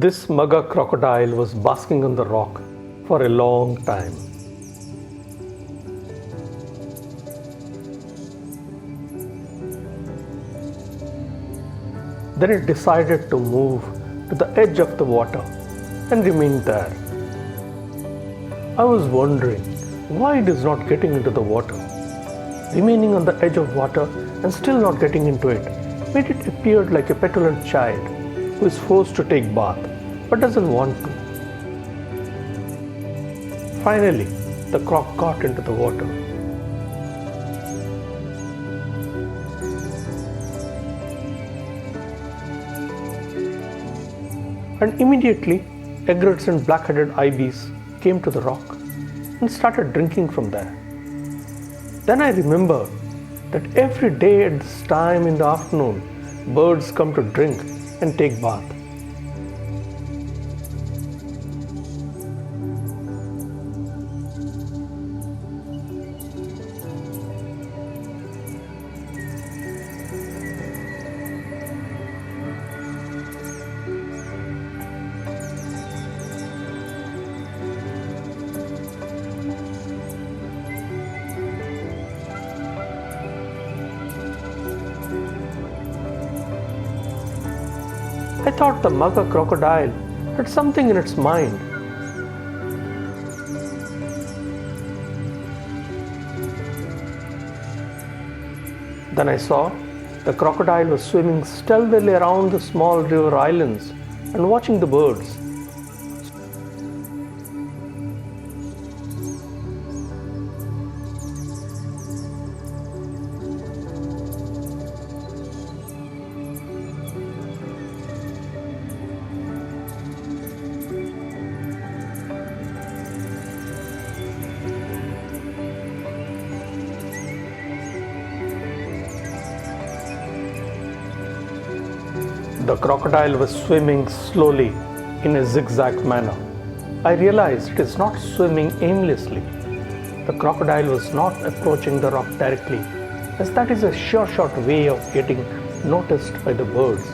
This mugger crocodile was basking on the rock for a long time. Then it decided to move to the edge of the water and remain there. I was wondering why it is not getting into the water. Remaining on the edge of water and still not getting into it made it appear like a petulant child who is forced to take bath but doesn't want to. Finally, the croc got into the water. And immediately, egrets and black-headed ibis came to the rock and started drinking from there. Then I remembered that every day at this time in the afternoon, birds come to drink and take bath. I thought the mugger crocodile had something in its mind. Then I saw the crocodile was swimming stealthily around the small river islands and watching the birds. The crocodile was swimming slowly in a zigzag manner. I realized it is not swimming aimlessly. The crocodile was not approaching the rock directly, as that is a sure shot way of getting noticed by the birds.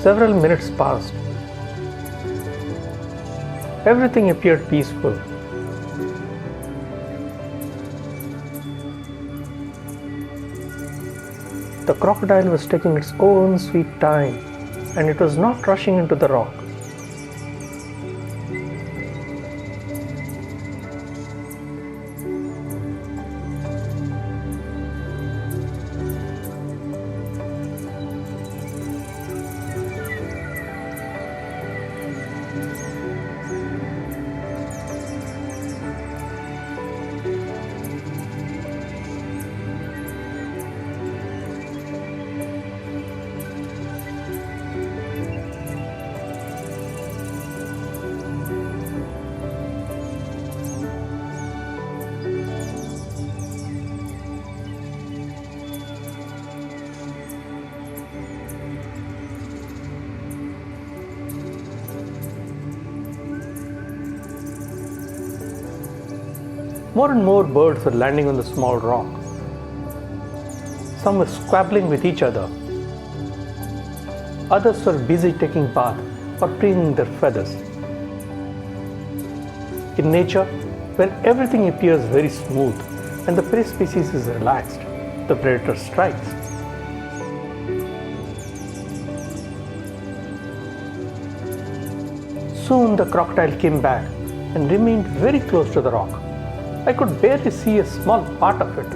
Several minutes passed. Everything appeared peaceful. The crocodile was taking its own sweet time, and it was not rushing into the rock. More and more birds were landing on the small rock. Some were squabbling with each other. Others were busy taking bath or preening their feathers. In nature, when everything appears very smooth and the prey species is relaxed, the predator strikes. Soon the crocodile came back and remained very close to the rock. I could barely see a small part of it.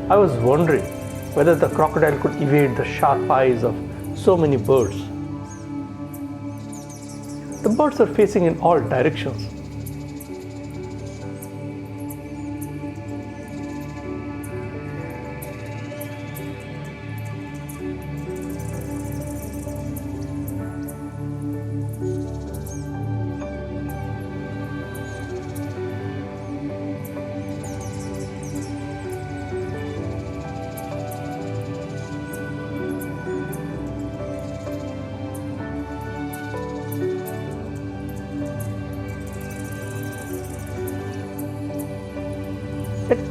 I was wondering whether the crocodile could evade the sharp eyes of so many birds. The birds were facing in all directions.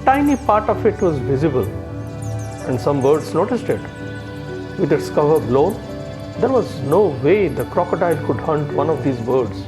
tiny part of it was visible, and some birds noticed it. With its cover blown, there was no way the crocodile could hunt one of these birds.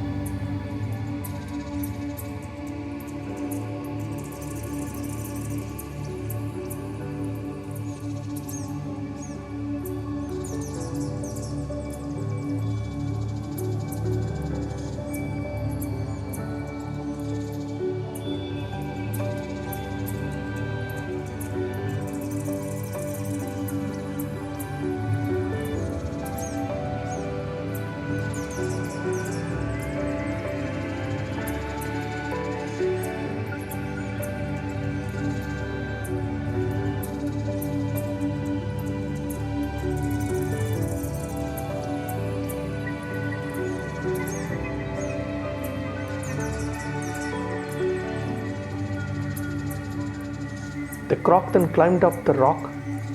The croc then climbed up the rock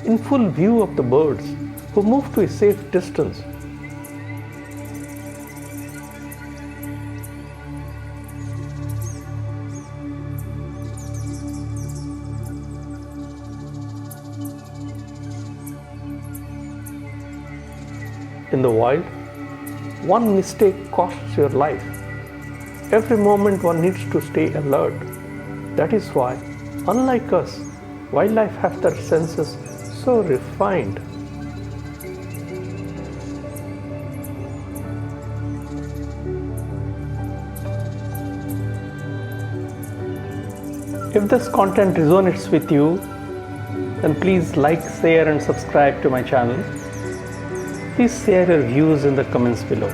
in full view of the birds, who moved to a safe distance. In the wild, one mistake costs your life. Every moment one needs to stay alert. That is why, unlike us, wildlife have their senses so refined. If this content resonates with you, then please like, share and subscribe to my channel. Please share your views in the comments below.